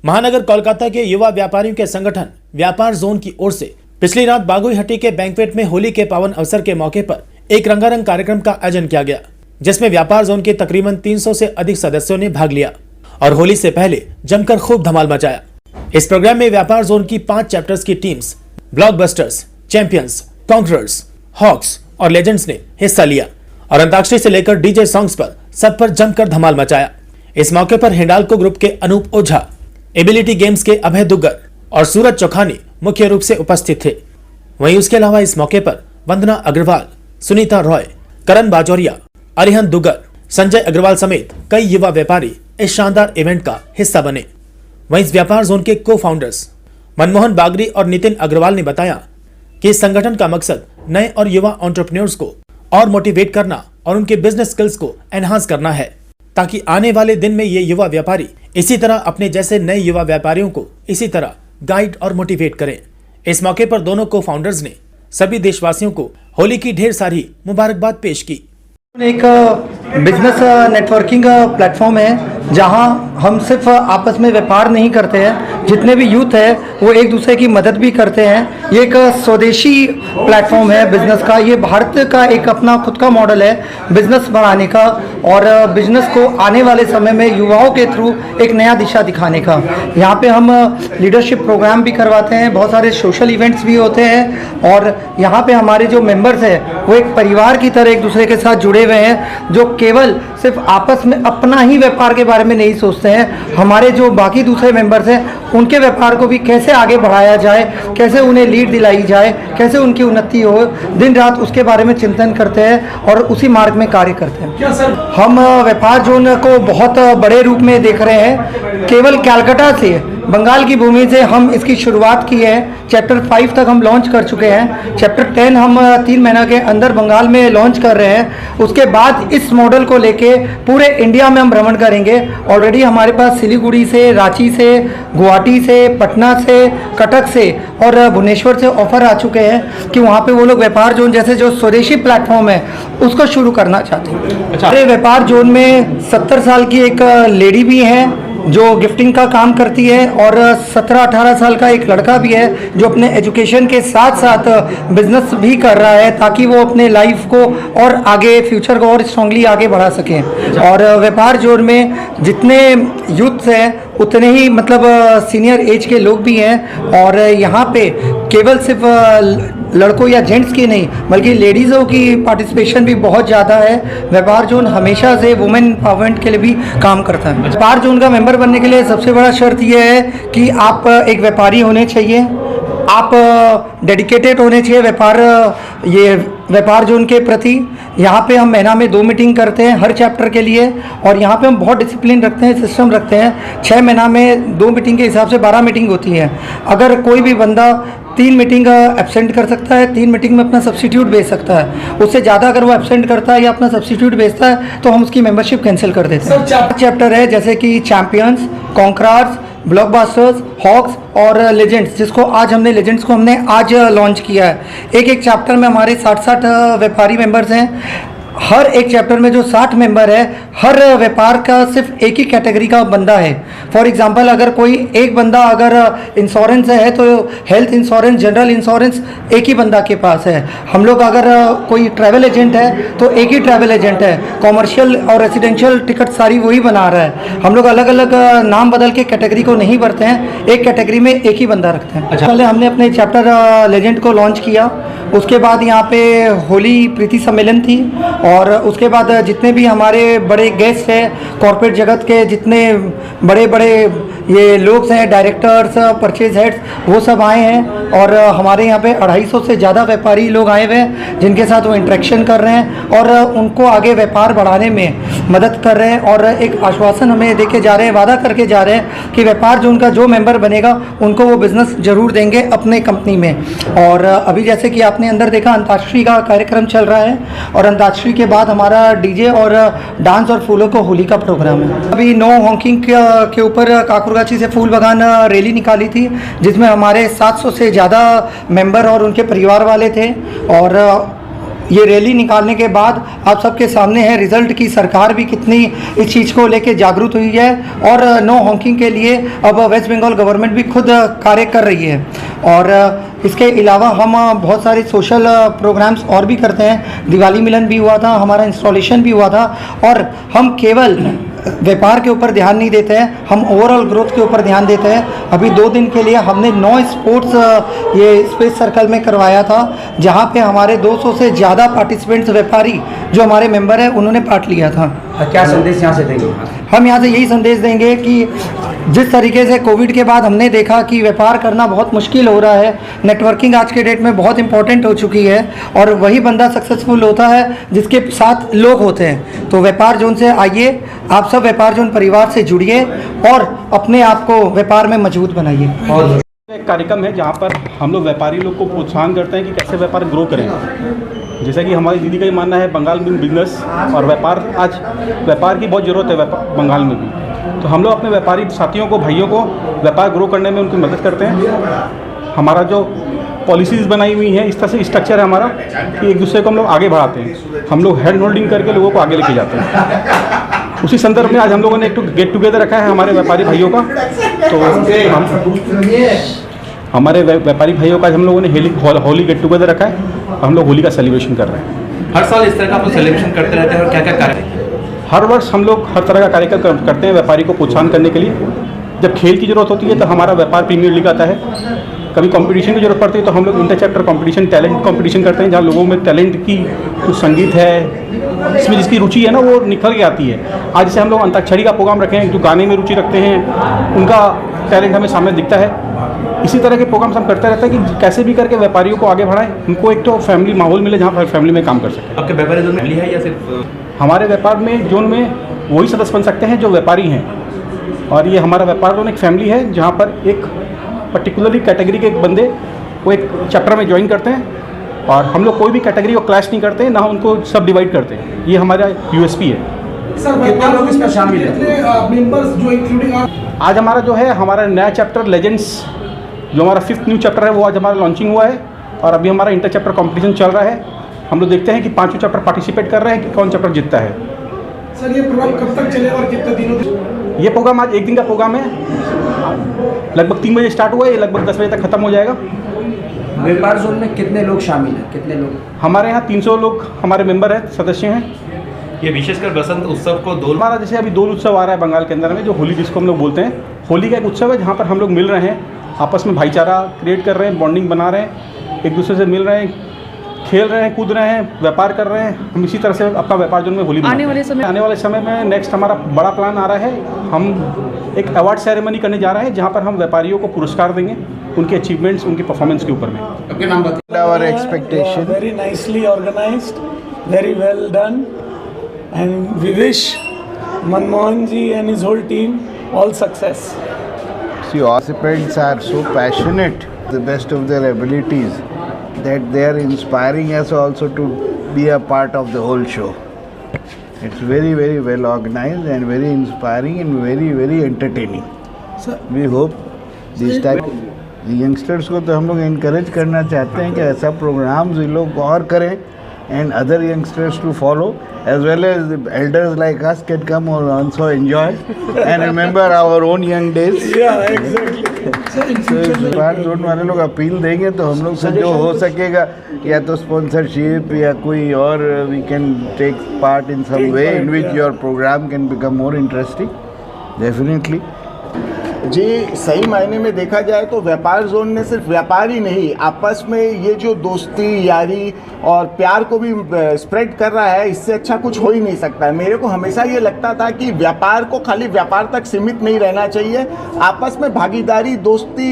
महानगर कोलकाता के युवा व्यापारियों के संगठन व्यापार जोन की ओर से पिछली रात बागुईहट्टी के बैंक्वेट में होली के पावन अवसर के मौके पर एक रंगारंग कार्यक्रम का आयोजन किया गया, जिसमें व्यापार जोन के तकरीबन 300 से अधिक सदस्यों ने भाग लिया और होली से पहले जमकर खूब धमाल मचाया। इस प्रोग्राम में व्यापार जोन की 5 चैप्टर्स की teams blockbusters, champions, conquerors, hawks और लेजेंड्स ने हिस्सा लिया और अंताक्षरी से लेकर डीजे सॉन्ग्स पर सब पर जमकर धमाल मचाया। इस मौके पर हिंडाल्को ग्रुप के अनूप ओझा, एबिलिटी गेम्स के अभय दुग्गर और सूरज चौखानी मुख्य रूप से उपस्थित थे। वहीं उसके अलावा इस मौके पर वंदना अग्रवाल, सुनीता रॉय, करण बाजौरिया, अरिहंत दुग्गर, संजय अग्रवाल समेत कई युवा व्यापारी इस शानदार इवेंट का हिस्सा बने। वहीं इस व्यापार जोन के को फाउंडर्स मनमोहन बागरी और नितिन अग्रवाल ने बताया कि इस संगठन का मकसद नए और युवा एंटरप्रेन्योर्स को और मोटिवेट करना और उनके बिजनेस स्किल्स को एनहांस करना है, ताकि आने वाले दिन में ये युवा व्यापारी इसी तरह अपने जैसे नए युवा व्यापारियों को इसी तरह गाइड और मोटिवेट करें। इस मौके पर दोनों को फाउंडर्स ने सभी देशवासियों को होली की ढेर सारी मुबारकबाद पेश की। एक बिजनेस नेटवर्किंग प्लेटफॉर्म है जहां हम सिर्फ आपस में व्यापार नहीं करते हैं, जितने भी यूथ है वो एक दूसरे की मदद भी करते हैं। ये एक स्वदेशी प्लेटफॉर्म है बिजनेस का। ये भारत का एक अपना खुद का मॉडल है बिजनेस बढ़ाने का और बिजनेस को आने वाले समय में युवाओं के थ्रू एक नया दिशा दिखाने का। यहाँ पे हम लीडरशिप प्रोग्राम भी करवाते हैं, बहुत सारे सोशल इवेंट्स भी होते हैं और यहाँ पे हमारे जो मेंबर्स हैं वो एक परिवार की तरह एक दूसरे के साथ जुड़े हुए हैं, जो केवल सिर्फ आपस में अपना ही व्यापार के बारे में नहीं सोचते हैं। हमारे जो बाकी दूसरे मेंबर्स हैं उनके व्यापार को भी कैसे आगे बढ़ाया जाए, कैसे उन्हें लीड दिलाई जाए, कैसे उनकी उन्नति हो, दिन रात उसके बारे में चिंतन करते हैं और उसी मार्ग में कार्य करते हैं। क्या सर? हम व्यापार जोन को बहुत बड़े रूप में देख रहे हैं। केवल कैलकाटा से, बंगाल की भूमि से हम इसकी शुरुआत की है। चैप्टर 5 तक हम लॉन्च कर चुके हैं। चैप्टर 10 हम 3 महीना के अंदर बंगाल में लॉन्च कर रहे हैं। उसके बाद इस मॉडल को लेके पूरे इंडिया में हम भ्रमण करेंगे। ऑलरेडी हमारे पास सिलीगुड़ी से, रांची से, गुवाहाटी से, पटना से, कटक से और भुवनेश्वर से ऑफर आ चुके हैं कि वहाँ पे वो लोग व्यापार जोन जैसे जो स्वदेशी प्लेटफॉर्म है उसको शुरू करना चाहते हैं। अच्छा। व्यापार जोन में 70 साल की एक लेडी भी है जो गिफ्टिंग का काम करती है और 17-18 साल का एक लड़का भी है जो अपने एजुकेशन के साथ साथ बिजनेस भी कर रहा है, ताकि वो अपने लाइफ को और आगे फ्यूचर को और स्ट्रांगली आगे बढ़ा सकें। और व्यापार जोन में जितने यूथ हैं उतने ही मतलब सीनियर एज के लोग भी हैं और यहाँ पे केवल सिर्फ लड़कों या जेंट्स की नहीं बल्कि लेडीज़ों की पार्टिसिपेशन भी बहुत ज़्यादा है। व्यापार जोन हमेशा से वुमेन एम्पावरमेंट के लिए भी काम करता है। व्यापार जोन का मेंबर बनने के लिए सबसे बड़ा शर्त यह है कि आप एक व्यापारी होने चाहिए, आप डेडिकेटेड होने चाहिए व्यापार जोन के प्रति। यहाँ पे हम महीना में 2 मीटिंग करते हैं हर चैप्टर के लिए और यहाँ पे हम बहुत डिसिप्लिन रखते हैं, सिस्टम रखते हैं। 6 महीना में 2 मीटिंग के हिसाब से 12 मीटिंग होती है। अगर कोई भी बंदा 3 मीटिंग एब्सेंट कर सकता है, 3 मीटिंग में अपना सब्स्टिट्यूट भेज सकता है। उससे ज़्यादा अगर वो एब्सेंट करता है या अपना सब्स्टिट्यूट भेजता है तो हम उसकी मेंबरशिप कैंसिल कर देते हैं। 4 चैप्टर है जैसे कि चैंपियंस, कॉन्करर्स, ब्लॉकबस्टर्स, हॉक्स और लेजेंड्स, जिसको आज हमने लेजेंड्स को हमने आज लॉन्च किया है। एक चैप्टर में हमारे 60 व्यापारी मेंबर्स हैं। हर एक चैप्टर में जो 60 मेंबर है, हर व्यापार का सिर्फ एक ही कैटेगरी का बंदा है। फॉर एग्जांपल अगर कोई एक बंदा अगर इंश्योरेंस है तो हेल्थ इंश्योरेंस, जनरल इंश्योरेंस एक ही बंदा के पास है। हम लोग अगर कोई ट्रैवल एजेंट है तो एक ही ट्रैवल एजेंट है। कॉमर्शियल और रेसिडेंशियल टिकट सारी वही बना रहा है। हम लोग अलग अलग नाम बदल के कैटेगरी को नहीं भरते हैं, एक कैटेगरी में एक ही बंदा रखते हैं। अच्छा। पहले हमने अपने चैप्टर लेजेंड को लॉन्च किया, उसके बाद यहाँ पे होली प्रीति सम्मेलन थी और उसके बाद जितने भी हमारे बड़े गेस्ट हैं कॉर्पोरेट जगत के, जितने बड़े बड़े ये लोग हैं, डायरेक्टर्स, परचेज हेड्स, वो सब आए हैं और हमारे यहाँ पे 250 से ज़्यादा व्यापारी लोग आए हुए हैं जिनके साथ वो इंटरेक्शन कर रहे हैं और उनको आगे व्यापार बढ़ाने में मदद कर रहे हैं। और एक आश्वासन हमें देके जा रहे हैं, वादा करके जा रहे हैं कि व्यापार जो उनका जो मेंबर बनेगा उनको वो बिज़नेस ज़रूर देंगे अपने कंपनी में। और अभी जैसे कि आपने अंदर देखा अंताक्षरी का कार्यक्रम चल रहा है और अंताक्षरी के बाद हमारा डीजे और डांस और फूलों को होली का प्रोग्राम है। अभी नो हॉकिंग के ऊपर काकुरगाची से फूल बगान रैली निकाली थी जिसमें हमारे 700 से ज़्यादा मेंबर और उनके परिवार वाले थे और ये रैली निकालने के बाद आप सबके सामने है रिजल्ट की सरकार भी कितनी इस चीज़ को लेके जागरूक हुई है और नो हॉकिंग के लिए अब वेस्ट बंगाल गवर्नमेंट भी खुद कार्य कर रही है। और इसके अलावा हम बहुत सारे सोशल प्रोग्राम्स और भी करते हैं। दिवाली मिलन भी हुआ था, हमारा इंस्टॉलेशन भी हुआ था। और हम केवल व्यापार के ऊपर ध्यान नहीं देते हैं, हम ओवरऑल ग्रोथ के ऊपर ध्यान देते हैं। अभी 2 दिन के लिए हमने 9 स्पोर्ट्स ये स्पेस सर्कल में करवाया था, जहां पे हमारे 200 से ज़्यादा पार्टिसिपेंट्स व्यापारी जो हमारे मेंबर हैं उन्होंने पार्ट लिया था। क्या संदेश यहाँ से देंगे? हम यहाँ से यही संदेश देंगे कि जिस तरीके से कोविड के बाद हमने देखा कि व्यापार करना बहुत मुश्किल हो रहा है, नेटवर्किंग आज के डेट में बहुत इंपॉर्टेंट हो चुकी है और वही बंदा सक्सेसफुल होता है जिसके साथ लोग होते हैं। तो व्यापार जोन से आइए, आप सब व्यापार जोन परिवार से जुड़िए और अपने आप को व्यापार में मजबूत बनाइए। और एक कार्यक्रम है जहाँ पर हम लोग व्यापारी लोग को प्रोत्साहन करते हैं कि कैसे व्यापार ग्रो करें। जैसा कि हमारी दीदी का ही मानना है, बंगाल में बिजनेस और व्यापार, आज व्यापार की बहुत ज़रूरत है बंगाल में भी। तो हम लोग अपने व्यापारी साथियों को, भाइयों को व्यापार ग्रो करने में उनकी मदद करते हैं। हमारा जो पॉलिसीज़ बनाई हुई हैं, इस तरह से स्ट्रक्चर है हमारा कि एक दूसरे को हम लोग आगे बढ़ाते हैं। हम लोग हैंड होल्डिंग करके लोगों को आगे लेके जाते हैं। उसी संदर्भ में आज हम लोगों ने एक गेट टुगेदर रखा है हमारे व्यापारी भाइयों का। तो हमारे व्यापारी भाइयों का हम लोगों ने होली गेट टुगेदर रखा है और हम लोग होली का सेलिब्रेशन कर रहे हैं। हर साल इस तरह का आप सेलिब्रेशन करते रहते हैं और क्या क्या कार्य? हर वर्ष हम लोग हर तरह का कार्यक्रम करते हैं व्यापारी को प्रोत्साहन करने के लिए। जब खेल की ज़रूरत होती है तो हमारा व्यापार प्रीमियर लीग आता है। कभी कंपटीशन की ज़रूरत पड़ती है तो हम लोग inter chapter competition, talent competition करते हैं, जहाँ लोगों में टैलेंट की जो संगीत है, इसमें जिसकी रुचि है ना, वो निखर के आती है। आज जैसे हम लोग अंताक्षरी का प्रोग्राम रखे हैं, जो गाने में रुचि रखते हैं उनका टैलेंट हमें सामने दिखता है। इसी तरह के प्रोग्राम्स हम करते रहते हैं कि कैसे भी करके व्यापारियों को आगे बढ़ाएं, उनको एक तो फैमिली माहौल मिले जहाँ पर फैमिली में काम कर सकें। आपके व्यापारी जोन फैमिली है या सिर्फ? हमारे व्यापार में जोन में वही सदस्य बन सकते हैं जो व्यापारी हैं, और ये हमारा व्यापार जोन एक फैमिली है जहाँ पर एक पर्टिकुलरली कैटेगरी के एक बंदे वो एक चैप्टर में ज्वाइन करते हैं और हम लोग कोई भी कैटेगरी को क्लैश नहीं करते, ना उनको सब डिवाइड करते हैं। ये हमारा USP है। सर कितने लोग इसमें शामिल हैं? मेंबर्स जो इंक्लूडिंग आज हमारा जो है हमारा नया चैप्टर लेजेंड्स, जो हमारा 5th न्यू चैप्टर है, वो आज हमारा लॉन्चिंग हुआ है और अभी हमारा इंटर चैप्टर कॉम्पिटिशन चल रहा है। हम लोग देखते हैं कि 5 चैप्टर पार्टिसिपेट कर रहे हैं कि कौन चैप्टर जीतता है। सर ये प्रोग्राम कब तक चलेगा और कितने दिनों तक? ये प्रोग्राम आज 1 दिन का प्रोग्राम है, लगभग 3 बजे स्टार्ट हुआ है, ये लगभग 10 बजे तक खत्म हो जाएगा। व्यापार जोन में कितने लोग शामिल हैं? कितने लोग? हमारे यहाँ 300 लोग हमारे मेंबर हैं, सदस्य हैं। ये विशेषकर बसंत उत्सव को दोल हमारा जैसे अभी दोल उत्सव आ रहा है बंगाल के अंदर में, जो होली जिसको हम लोग बोलते हैं, होली का एक उत्सव है जहाँ पर हम लोग मिल रहे हैं, आपस में भाईचारा क्रिएट कर रहे हैं, बॉन्डिंग बना रहे हैं, एक दूसरे से मिल रहे हैं, खेल रहे हैं, कूद रहे हैं, व्यापार कर रहे हैं। हम इसी तरह से अपना व्यापार जोन में होली आने वाले समय में नेक्स्ट हमारा बड़ा प्लान आ रहा है। हम एक अवार्ड सेरेमनी करने जा रहे हैं जहाँ पर हम व्यापारियों को पुरस्कार देंगे उनके अचीवमेंट्स, उनकी परफॉर्मेंस के ऊपर में। आपके नाम बताइए। Our expectation. Very nicely organized, very well done, and we wish Manmohan ji and his whole team all success. See, participants are so passionate, the best of their abilities, that they are inspiring us also to be a part of the whole show. It's very, very well organized and very inspiring and very, very entertaining. Sir, We hope this type youngsters को तो हम लोग encourage करना चाहते हैं कि ऐसा programmes ये लोग और करें and other youngsters to follow, as well as the elders like us can come or also enjoy and remember our own young days. yeah, exactly. Sir, in तो future, व्यापार जोन वाले लोग अपील देंगे तो हम लोग से जो हो सकेगा, या तो स्पॉन्सरशिप या कोई और, we can take part in some way in which your programme can become more interesting definitely. जी, सही मायने में देखा जाए तो व्यापार जोन ने सिर्फ व्यापार ही नहीं, आपस में ये जो दोस्ती, यारी और प्यार को भी स्प्रेड कर रहा है, इससे अच्छा कुछ हो ही नहीं सकता है। मेरे को हमेशा ये लगता था कि व्यापार को खाली व्यापार तक सीमित नहीं रहना चाहिए, आपस में भागीदारी, दोस्ती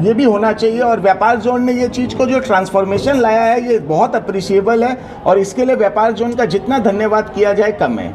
ये भी होना चाहिए। और व्यापार जोन ने ये चीज़ को जो ट्रांसफॉर्मेशन लाया है, ये बहुत अप्रिशिएबल है और इसके लिए व्यापार जोन का जितना धन्यवाद किया जाए कम है।